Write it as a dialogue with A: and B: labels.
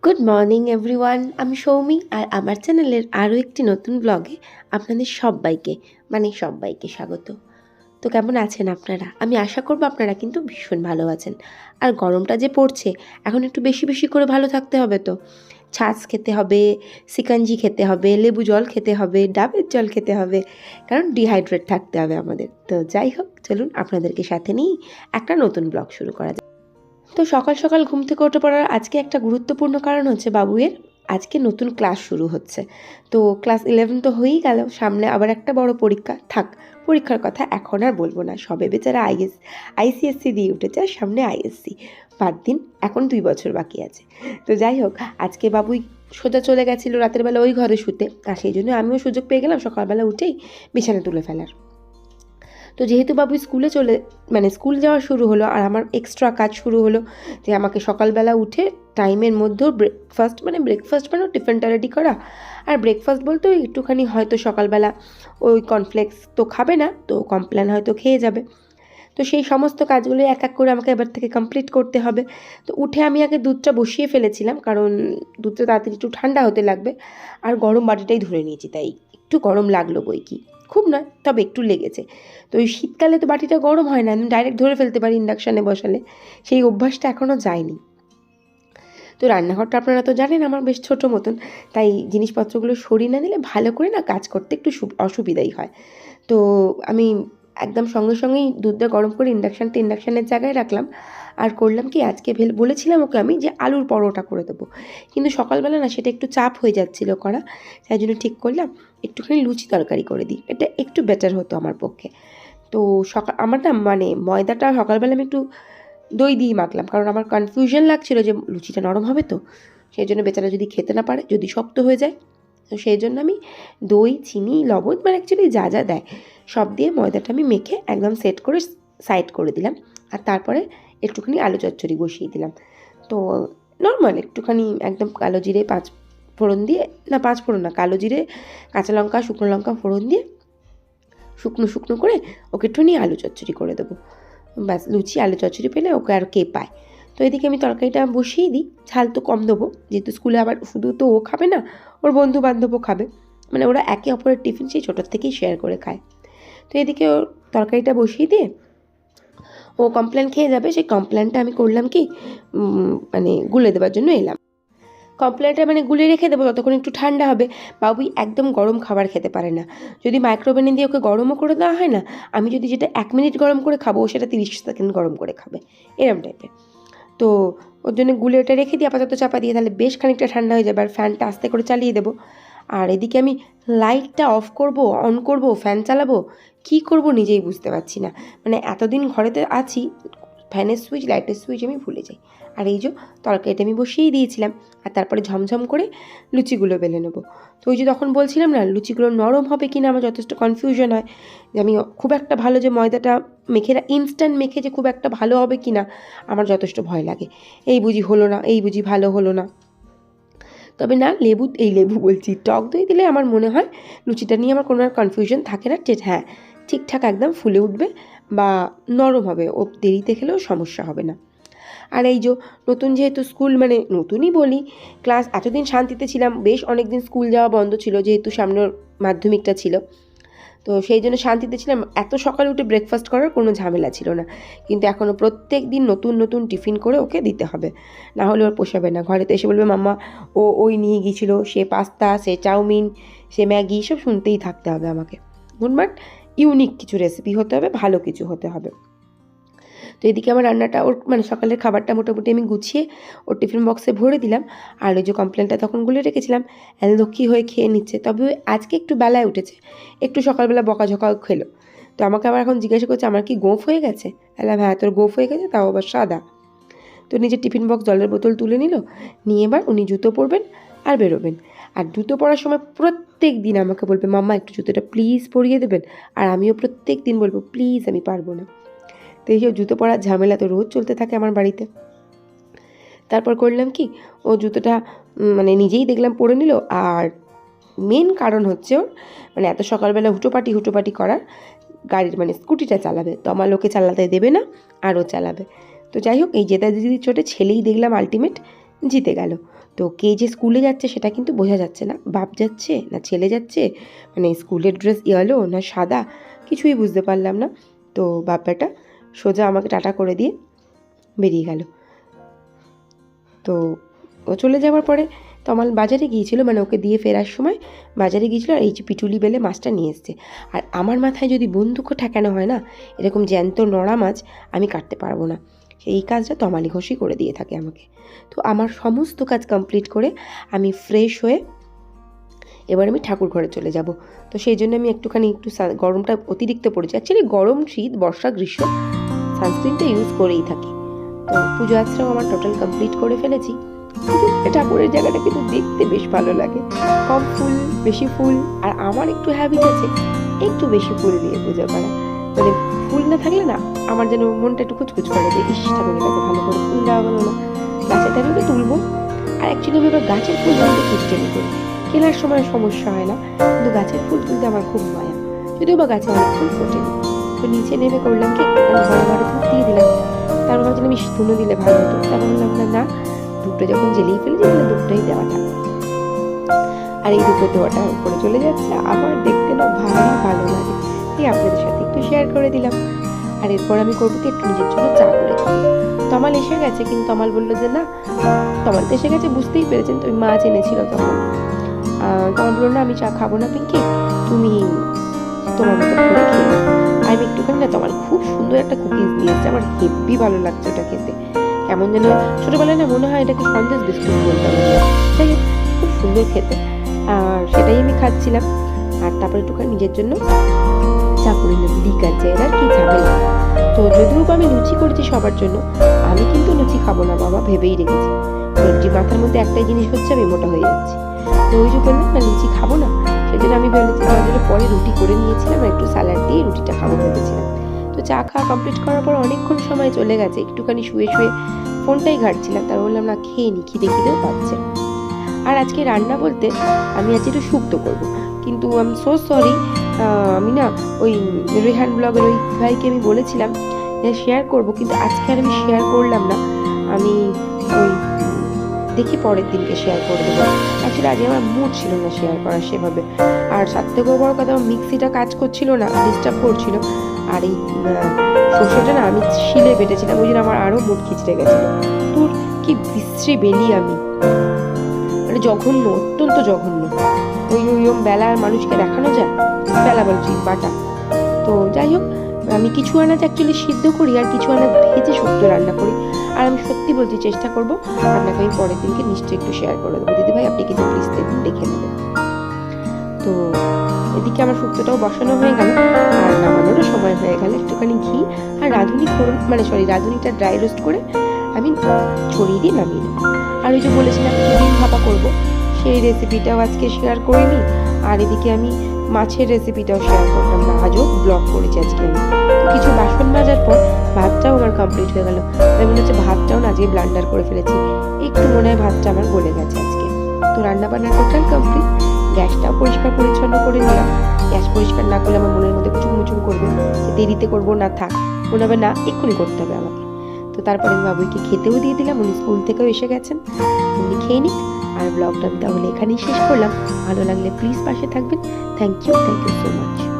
A: Good morning everyone, আমি সৌমি আর আমার চ্যানেলের আরও একটি নতুন ব্লগে আপনাদের সবাইকে স্বাগত। তো কেমন আছেন আপনারা? আমি আশা করব আপনারা কিন্তু ভীষণ ভালো আছেন। আর গরমটা যে পড়ছে, এখন একটু বেশি বেশি করে ভালো থাকতে হবে। তো ছাঁচ খেতে হবে, শিকাঞ্জি খেতে হবে, লেবু জল খেতে হবে, ডাবের জল খেতে হবে, কারণ ডিহাইড্রেট থাকতে হবে আমাদের। তো যাই হোক, চলুন আপনাদেরকে সাথে নিয়েই একটা নতুন ব্লগ শুরু করা যায়। তো সকাল সকাল ঘুম থেকে উঠে পড়ার আজকে একটা গুরুত্বপূর্ণ কারণ হচ্ছে বাবুয়ের আজকে নতুন ক্লাস শুরু হচ্ছে। তো ক্লাস 11 তো হয়েই গেল, সামনে আবার একটা বড় পরীক্ষা থাক। পরীক্ষার কথা এখন আর বলবো না, সবে বেচারা আইসিএসসি দিয়ে উঠেছে, আর সামনে আইএসসি। বাদ দিন, এখন 2 বছর বাকি আছে। তো যাই হোক, আজকে বাবুই সোজা চলে গেছিলো রাতের বেলা ওই ঘরে শুতে, আর সেই জন্য আমিও সুযোগ পেয়ে গেলাম সকালবেলা উঠেই বিছানা তুলে ফেলার। তো যেহেতু বাবু স্কুল যাওয়া শুরু হলো, আর আমার এক্সট্রা কাজ শুরু হলো যে আমাকে সকালবেলা উঠে টাইমের মধ্যেও ব্রেকফাস্ট মানে টিফিনটা রেডি করা। আর ব্রেকফাস্ট বলতে ওই একটুখানি হয়তো সকালবেলা ওই কর্নফ্লেক্স তো খাবে না, তো কমপ্ল্যান হয়তো খেয়ে যাবে। তো সেই সমস্ত কাজগুলো এক এক করে আমাকে এবার থেকে কমপ্লিট করতে হবে। তো উঠে আমি আগে দুধটা বসিয়ে ফেলেছিলাম, কারণ দুধটা তাড়াতাড়ি একটু ঠান্ডা হতে লাগবে। আর গরম বাটিটাই ধরে নিয়েছি, তাই একটু গরম লাগলো বই কি, খুব নয় তবে একটু লেগেছে। তো ওই শীতকালে তো বাটিটা গরম হয় না, আমি ডাইরেক্ট ধরে ফেলতে পারি ইন্ডাকশানে বসালে, সেই অভ্যাসটা এখনও যায়নি। তো রান্নাঘরটা আপনারা তো জানেন আমার বেশ ছোটো মতন, তাই জিনিসপত্রগুলো সরিয়ে না দিলে ভালো করে না কাজ করতে একটু অসুবিধাই হয়। তো আমি একদম সঙ্গে সঙ্গেই দুধটা গরম করে ইন্ডাকশানের জায়গায় রাখলাম। আর করলাম কি, আজকে বলেছিলাম ওকে আমি যে আলুর পরোটা করে দেবো, কিন্তু সকালবেলা না সেটা একটু চাপ হয়ে যাচ্ছিল করা, তাই জন্য ঠিক করলাম একটুখানি লুচি তরকারি করে দিই, এটা একটু বেটার হতো আমার পক্ষে। তো আমার না ময়দাটা সকালবেলা আমি একটু দই দিয়ে মাখলাম, কারণ আমার কনফিউশন লাগছিল যে লুচিটা নরম হবে, তো সেই জন্য বেচারা যদি খেতে না পারে, যদি শক্ত হয়ে যায়। তো সেই জন্য আমি দই, চিনি, লবণ অ্যাকচুয়ালি যা যা দেয় সব দিয়ে ময়দাটা আমি মেখে একদম সেট করে সাইড করে দিলাম। আর তারপরে একটুখানি আলু চচ্চড়ি বসিয়ে দিলাম। তো নর্মাল একটুখানি একদম কালো জিরে 5 ফোড়ন দিয়ে, না 5 ফোড়ন না, কালো জিরে, কাঁচা লঙ্কা, শুকনো লঙ্কা ফোড়ন দিয়ে শুকনো করে ওকে একটু নিয়ে আলু চচ্চড়ি করে দেবো। ব্যাস, লুচি আলু চচ্চড়ি পেলে ওকে আর কে পায়। তো এদিকে আমি তরকারিটা বসিয়ে দিই, ঝাল তো কম দেবো, যেহেতু স্কুলে আবার শুধু তো ও খাবে না, ওর বন্ধু বান্ধবও খাবে, ওরা একে অপরের টিফিন সেই ছোটোর থেকেই শেয়ার করে খায়। তো এদিকে ওর তরকারিটা বসিয়ে দিয়ে ও কমপ্লেন খেয়ে যাবে, সেই কমপ্লেনটা আমি করলাম কি গুলে দেওয়ার জন্য এলাম। কমপ্লেনটা গুলে রেখে দেবো, ততক্ষণ একটু ঠান্ডা হবে। বাবুই একদম গরম খাবার খেতে পারে না, যদি মাইক্রোওভেনে দিয়ে ওকে গরমও করে দেওয়া হয় না, আমি যদি যেটা 1 মিনিট গরম করে খাবো, ও সেটা 30 সেকেন্ড গরম করে খাবে, এরম টাইপের। তো ওর জন্য গুলে ওটা রেখে দিই আপাতত চাপা দিয়ে, তাহলে বেশ খানিকটা ঠান্ডা হয়ে যাবে, আর ফ্যানটা আস্তে করে চালিয়ে দেবো। আর এদিকে আমি লাইটটা অফ করব, অন করব, ফ্যান চালাবো, কী করব নিজেই বুঝতে পারছি না। এতদিন ঘরেতে আছি, ফ্যানের সুইচ, লাইটের সুইচ আমি ভুলে যাই। আর এই যে তরকারিটা আমি বসিয়েই দিয়েছিলাম, আর তারপরে ঝমঝম করে লুচিগুলো বেলে নেবো। তো ওই যে তখন বলছিলাম না, লুচিগুলো নরম হবে কি না আমার যথেষ্ট কনফিউশন হয়, যে আমি খুব একটা ভালো যে ময়দাটা ইনস্ট্যান্ট মেখে যে খুব একটা ভালো হবে কি না আমার যথেষ্ট ভয় লাগে। এই বুঝি হলো না, এই বুঝি ভালো হলো না। তবে না, লেবু বলছি, টক দই দিলে আমার মনে হয় লুচিটা নিয়ে আমার কোনো আর কনফিউশন থাকে না, যে হ্যাঁ ঠিকঠাক একদম ফুলে উঠবে বা নরম হবে, ও দেরিতে খেলেও সমস্যা হবে না। আর এই যে নতুন যেহেতু স্কুল, নতুনই বলি, ক্লাস, এতদিন শান্তিতে ছিলাম, বেশ অনেক দিন স্কুল যাওয়া বন্ধ ছিল, যেহেতু সামনের মাধ্যমিকটা ছিল, তো সেই জন্য শান্তিতে ছিলাম, এত সকালে উঠে ব্রেকফাস্ট করার কোনো ঝামেলা ছিল না। কিন্তু এখনও প্রত্যেক দিন নতুন নতুন টিফিন করে ওকে দিতে হবে, না হলে ওর পোষাবে না। ঘরেতে এসে বলবে মাম্মা ওই নিয়ে গিয়েছিলো, সে পাস্তা, সে চাউমিন, সে ম্যাগি, সব শুনতেই থাকতে হবে আমাকে। বাট ইউনিক কিছু রেসিপি হতে হবে, ভালো কিছু হতে হবে। তো এদিকে আমার রান্নাটা ওর সকালের খাবারটা মোটামুটি আমি গুছিয়ে ওর টিফিন বক্সে ভরে দিলাম। আর ওই যে কমপ্লেনটা তখন গুলে রেখেছিলাম, লক্ষ্মী হয়ে খেয়ে নিচ্ছে। তবে আজকে একটু বেলায় উঠেছে, একটু সকালবেলা বকাঝকাও খেলো। তো আমাকে আবার এখন জিজ্ঞাসা করছে আমার কি গোঁফ হয়ে গেছে। বললাম হ্যাঁ, তোর গোঁফ হয়ে গেছে, তাও আবার সাদা। তো নিজের টিফিন বক্স, জলের বোতল তুলে নিল, নিয়ে এবার উনি জুতো পরবেন আর বেরোবেন। আর জুতো পরার সময় প্রত্যেক দিন আমাকে বলবে মাম্মা একটু জুতোটা প্লিজ পরিয়ে দেবেন, আর আমিও প্রত্যেক দিন বলবো প্লিজ আমি পারবো না। তো এইসব জুতো পরার ঝামেলা তো রোজ চলতে থাকে আমার বাড়িতে। তারপর করলাম কি, ও জুতোটা নিজেই দেখলাম পরে নিল। আর মেন কারণ হচ্ছে ওর এত সকালবেলা হুটোপাটি করার, গাড়ির স্কুটিটা চালাবে, তো আমার লোকে চালাতে দেবে না, আর ও চালাবে। তো যাই হোক, এই জেদা দিদির চোটে ছেলেই দেখলাম আলটিমেট জিতে গেল। তো কে যে স্কুলে যাচ্ছে সেটা কিন্তু বোঝা যাচ্ছে না, বাপ যাচ্ছে না ছেলে যাচ্ছে, মানে স্কুলের ড্রেস ইয়েলো না সাদা, কিছুই বুঝতে পারলাম না। তো বাপ্পাটা সোজা আমাকে টাটা করে দিয়ে বেরিয়ে গেল। তো ও চলে যাওয়ার পরে তমাল বাজারে গিয়েছিল, মানে ওকে দিয়ে ফেরার সময় বাজারে গিয়েছিল, আর এই যে পিটুলি বেলে মাছটা নিয়ে এসছে। আর আমার মাথায় যদি বন্দুকও ঠেকানো হয় না, এরকম জ্যান্ত নড়া মাছ আমি কাটতে পারবো না, এই কাজটা তমালি ঘষি করে দিয়ে থাকে আমাকে। তো আমার সমস্ত কাজ কমপ্লিট করে আমি ফ্রেশ হয়ে এবার আমি ঠাকুর ঘরে চলে যাব। তো সেই জন্য আমি একটু গরমটা অতিরিক্ত পড়েছে, অ্যাকচুয়ালি গরম শীত বর্ষা গ্রীষ্ম সানস্ক্রিনটা ইউজ করেই থাকি। তো পুজো আজটাও আমার টোটাল কমপ্লিট করে ফেলেছি। ঠাকুরের জায়গাটা কিন্তু দেখতে বেশ ভালো লাগে, কম ফুল বেশি ফুল, আর আমার একটু হ্যাবিট আছে একটু বেশি ফুল দিয়ে পুজো করা, মানে ফুল না থাকলে না আমার যেন মনটা একটু কুচকুচ করে যে ইস ঠাকুরের কাছে ভালো করে ফুল দেওয়া হলো না, গাছের টাইমে তুলবো। আর অ্যাকচুয়ালি আমি এবার গাছের ফুল তুলতে কিচেনি করি, কেনার সময় সমস্যা হয় না, কিন্তু গাছের ফুল তুলতে আমার খুব মায়া, যদিও বা গাছে অনেক ফুল ফোটেনি। তো নিচে নেমে করলাম কি, ঘরে ঘরে ধূপ দিয়ে দিলাম, তারপর ভাবছিলাম ইস ধুনো দিলে ভালো হতো, তারপর বললাম না ধূপটা যখন জ্বেলেই ফেলেছি তাহলে ধূপটাই দেওয়া থাক। আর এই ধূপের ধোয়াটা উপরে চলে যাচ্ছে, আমার দেখতে না ভালোই ভালো লাগে, এই আপনাদের সাথে একটু শেয়ার করে দিলাম। আর এরপর আমি করবো কি একটু নিজের জন্য চা করে খাবো। তমাল এসে গেছে, কিন্তু তমাল বললো যে না, তমাল তো এসে গেছে বুঝতেই পেরেছেন, তো ওই মাছ এনেছিল তখন। তমাল বললো না আমি চা খাবো না পিঙ্কি, তুমি তোমার মতো করে খেয়ে নাও। আমি একটুখানি না, তমাল খুব সুন্দর একটা কুকিজ দিয়েছে, আমার হেব্বি ভালো লাগছে ওটা খেতে, কেমন যেন ছোটবেলায় না মনে হয় এটাকে সন্দেশ বিস্কুট বলতাম, যাই হোক খুব সুন্দর খেতে, আর সেটাই আমি খাচ্ছিলাম। আর তারপরে একটুখানি নিজের জন্য চা করে নিলাম, লিকার চায়ের আর কি ঝামেলা। তো যদিও আমি লুচি করেছি সবার জন্য, আমি কিন্তু লুচি খাবো না বাবা, ভেবেই রেখেছি। যে মাথার মধ্যে একটাই জিনিস হচ্ছে আমি মোটা হয়ে যাচ্ছি, তো ওই যে বললাম না লুচি খাবো না, সেই জন্য আমি ভেবেছি আমার জন্য পরে রুটি করে নিয়েছিলাম, আর একটু স্যালাড দিয়ে রুটিটা খাবো ভেবেছিলাম। তো চা খাওয়া কমপ্লিট করার পর অনেকক্ষণ সময় চলে গেছে, একটুখানি শুয়ে শুয়ে ফোনটাই ঘাটছিলাম, তার বললাম না খেয়ে নি, খিদেও পাচ্ছে। আর আজকে রান্না বলতে আমি আজকে একটু শুক্তো করবো, কিন্তু আই এম সো সরি, আমি না ওই রেহান ব্লগের ওই ভাইকে আমি বলেছিলাম শেয়ার করব, কিন্তু আজকে আর আমি শেয়ার করলাম না, আমি ওই দেখি পরের দিনকে শেয়ার করে দেবো। অ্যাকচুয়ালি আজকে আমার মুড ছিল না শেয়ার করার সেভাবে, আর সাথে থেকেও বড় কথা আমার মিক্সিটা কাজ করছিল না, ডিস্টার্ব করছিল, আর এই সর্ষেটা না আমি শিলে বেটেছিলাম, ওই জন্য আমার আরও মুড খিচড়ে গেছিলো। তোর কি বিশ্রী বেলি আমি, মানে জঘন্য, অত্যন্ত জঘন্য। ওই বেলার মানুষকে দেখানো যায়, বেলা বলছি বাটা। তো যাই হোক, আমি কিছু আনাজ অ্যাকচুয়ালি সিদ্ধ করি, আর কিছু আনাজ ভেজে শুক্তো রান্না করি, আর আমি সত্যি বলছি চেষ্টা করবো আপনাকে আমি পরের দিনকে নিশ্চয়ই একটু শেয়ার করে দেবো। দিদিভাই আপনি কিন্তু প্লিজ দেখে নেবেন। তো এদিকে আমার শুক্তোটাও বসানো হয়ে গেল, আর নামানোরও সময় হয়ে গেল। একটুখানি ঘি আর রাঁধুনি ফোড়ন, রাঁধুনিটা ড্রাই রোস্ট করে আমি ছড়িয়ে দিয়ে নামিয়ে নেব। আর ওই যে বলেছিলাম ডিম ভাপা করবো, সেই রেসিপিটাও আজকে শেয়ার করিনি, আর এদিকে আমি মাছের রেসিপিটাও শেয়ার করলাম না, আজও ব্লগ করেছি আজকে আমি। তো কিছু বাসন মাজার পর ভাতটাও আমার কমপ্লিট হয়ে গেল, তাই মনে হচ্ছে ভাতটাও না আজকে ব্লান্ডার করে ফেলেছি, একটু মনে হয় ভাতটা আমার গলে গেছে আজকে। তো রান্নাবান্না টোটাল কমপ্লিট, গ্যাসটাও পরিষ্কার পরিচ্ছন্ন করে নিলাম। গ্যাস পরিষ্কার না করলে আমার মনের মধ্যে মুচুম করবে, দেরিতে করবো না থাক, মনে হবে না এক্ষুনি করতে হবে আমাকে। তো তারপরে আমি বাবুইকে খেতেও দিয়ে দিলাম, উনি স্কুল থেকেও এসে গেছেন, উনি খেয়ে নিক। আর ব্লগটা আমি তাহলে এখানেই শেষ করলাম। ভালো লাগলে প্লিজ পাশে থাকবেন। Thank you so much.